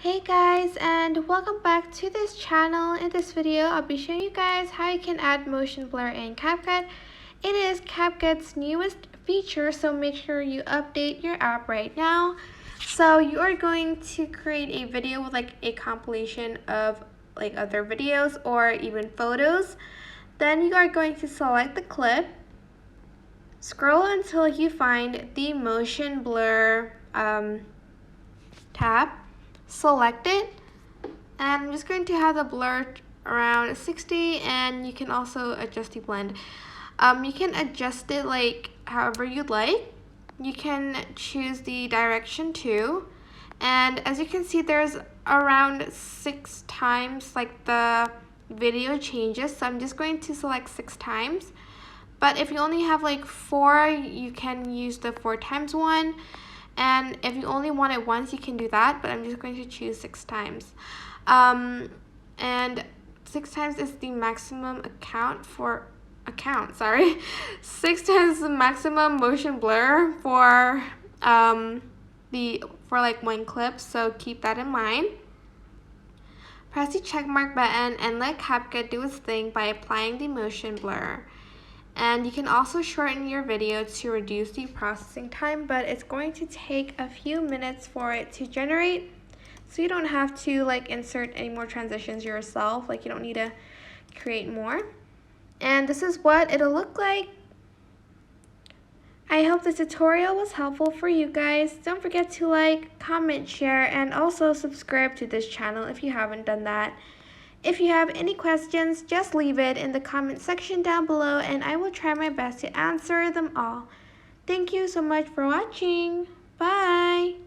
Hey guys, and welcome back to this channel. In this video, I'll be showing you guys how you can add motion blur in CapCut. It is CapCut's newest feature, so make sure you update your app right now. So you are going to create a video with like a compilation of like other videos or even photos. Then you are going to select the clip, scroll until you find the motion blur tab. Select it, and I'm just going to have the blur around 60, and you can also adjust the blend. You can adjust it like however you'd like. You can choose the direction too, and as you can see, there's around 6 times like the video changes, so I'm just going to select 6 times. But if you only have like 4, you can use the 4 times one. And if you only want it once, you can do that, but I'm just going to choose 6 times. And 6 times is the maximum sorry. 6 times is the maximum motion blur for like one clip, so keep that in mind. Press the check mark button and let CapCut do its thing by applying the motion blur. And you can also shorten your video to reduce the processing time, but it's going to take a few minutes for it to generate, so you don't have to like insert any more transitions yourself. Like, you don't need to create more. And this is what it'll look like. I hope this tutorial was helpful for you guys. Don't forget to like, comment, share, and also subscribe to this channel if you haven't done that. If you have any questions, just leave it in the comment section down below and I will try my best to answer them all. Thank you so much for watching. Bye!